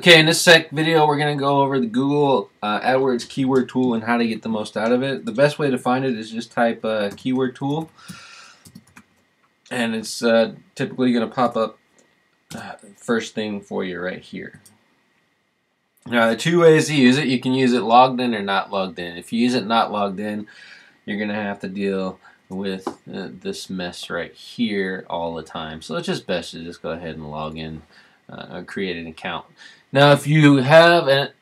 Okay, in this video we're going to go over the Google AdWords keyword tool and how to get the most out of it. The best way to find it is just type keyword tool, and it's typically going to pop up first thing for you right here. Now, the two ways to use it: you can use it logged in or not logged in. If you use it not logged in, you're going to have to deal with this mess right here all the time. So it's just best to just go ahead and log in, create an account. Now, if you have if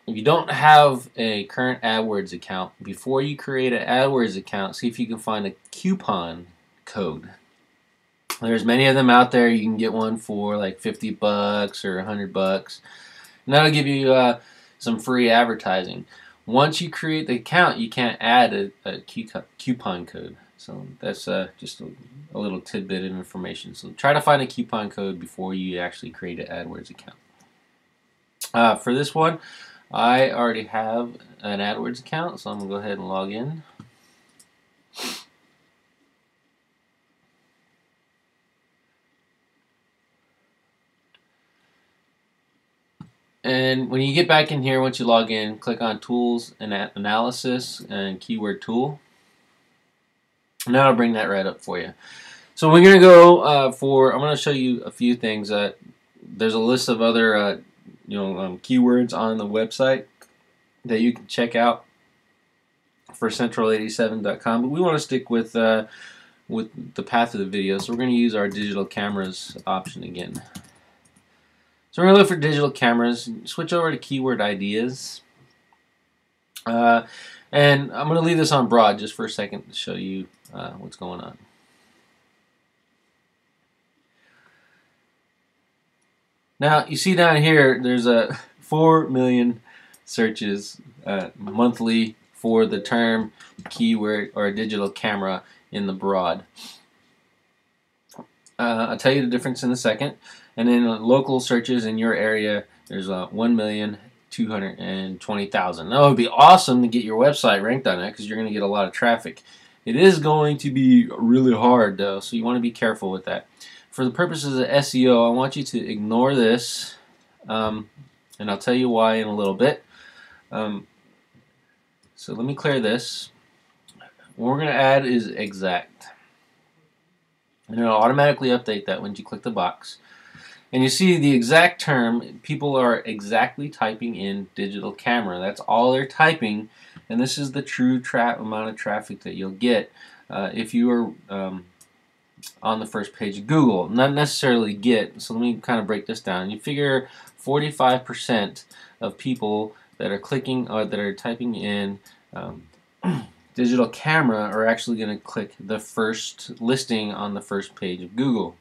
you don't have a current AdWords account, before you create an AdWords account, see if you can find a coupon code. There's many of them out there. You can get one for like $50 or $100, and that'll give you some free advertising. Once you create the account, you can't add a coupon code. So that's just a little tidbit of information. So try to find a coupon code before you actually create an AdWords account. For this one, I already have an AdWords account, so I'm going to go ahead and log in. And when you get back in here, once you log in, click on Tools and Analysis and Keyword Tool. And that'll bring that right up for you. So we're going to go I'm going to show you a few things. There's a list of other keywords on the website that you can check out for central87.com, but we want to stick with the path of the video, so we're going to use our digital cameras option again. So we're going to look for digital cameras, switch over to keyword ideas, and I'm going to leave this on broad just for a second to show you what's going on. Now, you see down here, there's 4 million searches monthly for the term keyword or digital camera in the broad. I'll tell you the difference in a second. And then local searches in your area, there's 1,220,000. Now, it would be awesome to get your website ranked on that because you're going to get a lot of traffic. It is going to be really hard, though, so you want to be careful with that. For the purposes of SEO, I want you to ignore this, and I'll tell you why in a little bit. So let me clear this. What we're going to add is exact. And it'll automatically update that when you click the box. And you see the exact term, people are exactly typing in digital camera. That's all they're typing, and this is the true amount of traffic that you'll get if you are on the first page of Google. Not necessarily get, so let me kind of break this down. You figure 45% of people that are clicking or that are typing in digital camera are actually going to click the first listing on the first page of Google.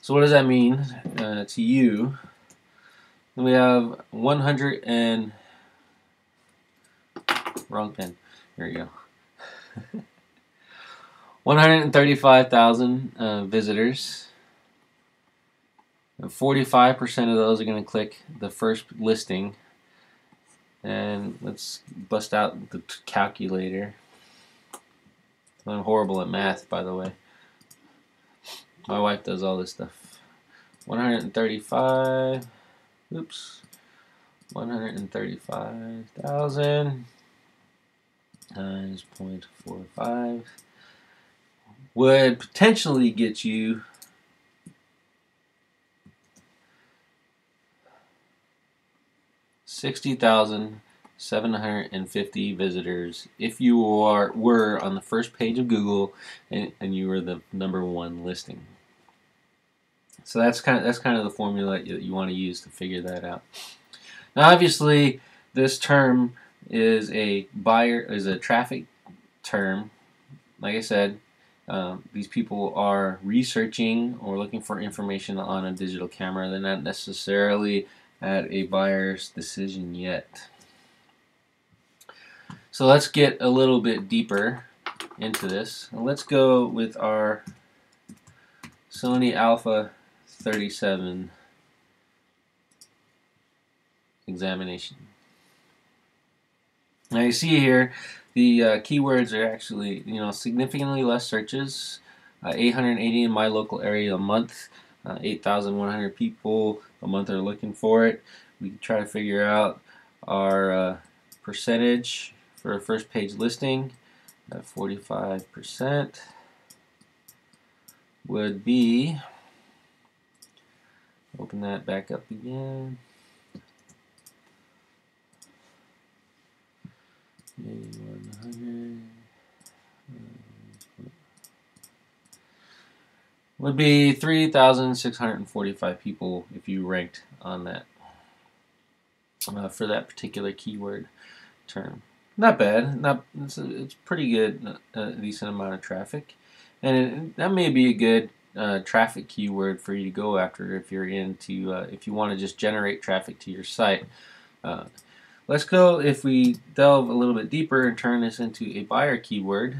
So what does that mean to you? We have 100 and wrong pen. There you go. 135,000 visitors. 45% of those are going to click the first listing. And let's bust out the calculator. I'm horrible at math, by the way. My wife does all this stuff. 135. Oops. 135,000 times 0.45 would potentially get you 60,750 visitors if you were on the first page of Google and you were the #1 listing. So that's kind of the formula you want to use to figure that out. Now, obviously, this term is a traffic term. Like I said, these people are researching or looking for information on a digital camera. They're not necessarily at a buyer's decision yet. So let's get a little bit deeper into this. And let's go with our Sony Alpha 37 examination. Now you see here the keywords are actually significantly less searches, 880 in my local area a month. 8,100 people a month are looking for it. We can try to figure out our percentage for a first page listing. 45% would be, open that back up again, would be 3,645 people if you ranked on that for that particular keyword term. Not bad. It's pretty good. A decent amount of traffic, and that may be a good traffic keyword for you to go after if you're into if you want to just generate traffic to your site. Let's go, if we delve a little bit deeper and turn this into a buyer keyword.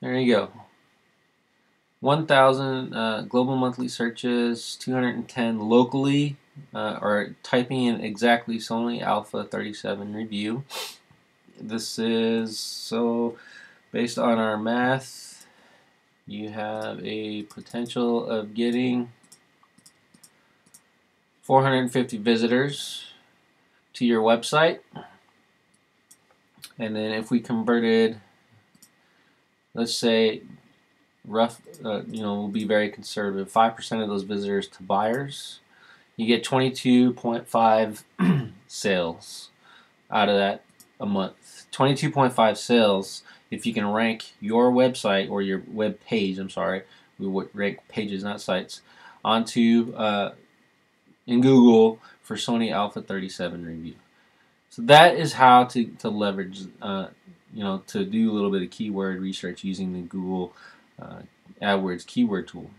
There you go. 1,000 global monthly searches, 210 locally, or typing in exactly Sony Alpha 37 review. This is, so based on our math, you have a potential of getting 450 visitors to your website. And then if we converted, let's say, we'll be very conservative, 5% of those visitors to buyers, you get 22.5 sales out of that a month. 22.5 sales if you can rank your website or your web page, I'm sorry, we would rank pages, not sites, onto in Google for Sony Alpha 37 review. So that is how to leverage, to do a little bit of keyword research using the Google AdWords keyword tool.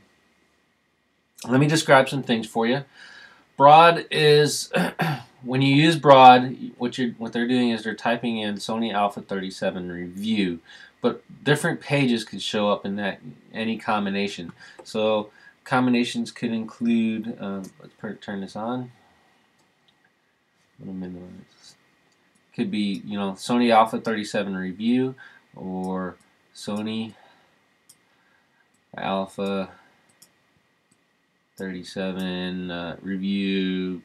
Let me describe some things for you. Broad is, when you use broad, what they're doing is they're typing in Sony Alpha 37 review, but different pages could show up in that, any combination. So combinations could include, let's turn this on. Could be, Sony Alpha 37 review or Sony Alpha 37 review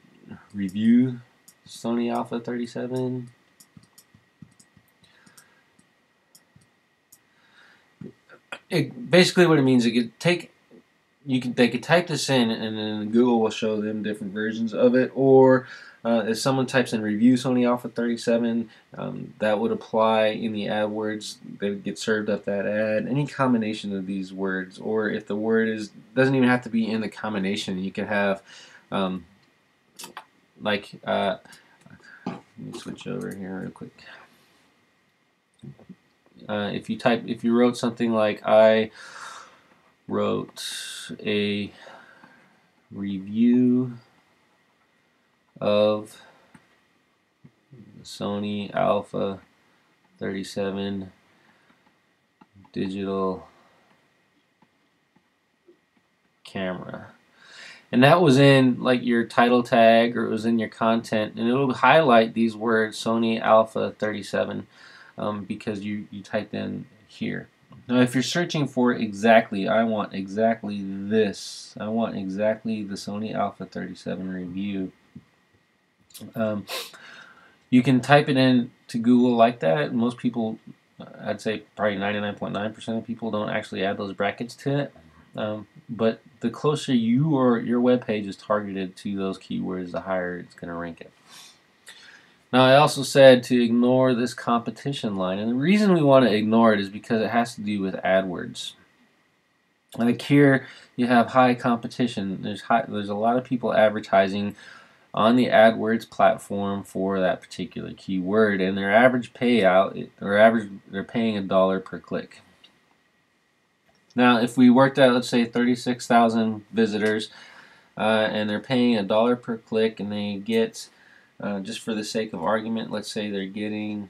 Sony Alpha 37. Basically what it means, they could type this in and then Google will show them different versions of it, or if someone types in review Sony Alpha 37, that would apply in the AdWords. They would get served up that ad. Any combination of these words, or if the word doesn't even have to be in the combination, you could have let me switch over here real quick. If you wrote something like, I wrote a review of Sony Alpha 37 digital camera, and that was in like your title tag, or it was in your content, and it will highlight these words Sony Alpha 37 because you typed in here. Now if you're searching for exactly, I want exactly this, I want exactly the Sony Alpha 37 review, you can type it in to Google like that. Most people, I'd say probably 99.9% of people don't actually add those brackets to it. But the closer you or your web page is targeted to those keywords, the higher it's going to rank it. Now I also said to ignore this competition line, and the reason we want to ignore it is because it has to do with AdWords. Like here you have high competition. There's a lot of people advertising on the AdWords platform for that particular keyword, and their average payout, they're paying $1 per click. Now if we worked out, let's say 36,000 visitors, and they're paying $1 per click, and they get, just for the sake of argument, let's say they're getting,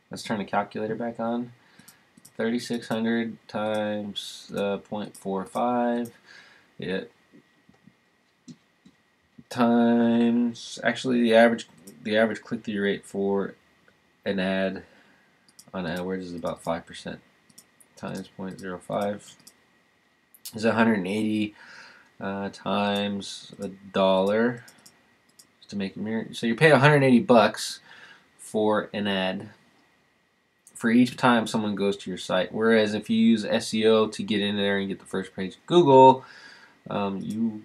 let's turn the calculator back on, 3,600 times 0.45, times, actually the average click-through rate for an ad on AdWords is about 5%. times 0.05 is 180 times $1 to make a mirror. So you pay 180 bucks for an ad for each time someone goes to your site. Whereas if you use SEO to get in there and get the first page of Google, you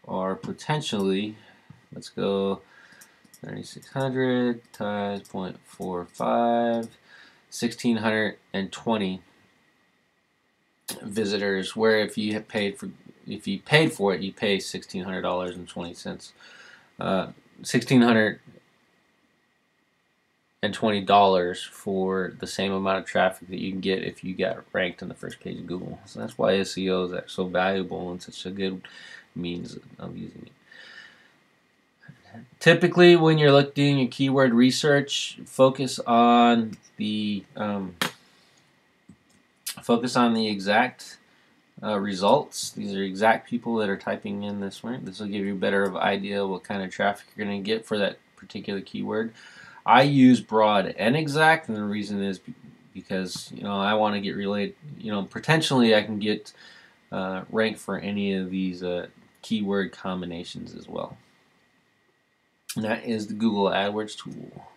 are potentially, let's go 3600 times 0.45, 1620 visitors. Where if you paid for it, you pay $1,600.20. $1,620 for the same amount of traffic that you can get if you got ranked on the first page of Google. So that's why SEO is so valuable and such a good means of using it. Typically, when you're doing your keyword research, focus on the exact results. These are exact people that are typing in this word. This will give you a better idea what kind of traffic you're going to get for that particular keyword. I use broad and exact, and the reason is because I want to get related. Potentially I can get ranked for any of these keyword combinations as well. And that is the Google AdWords tool.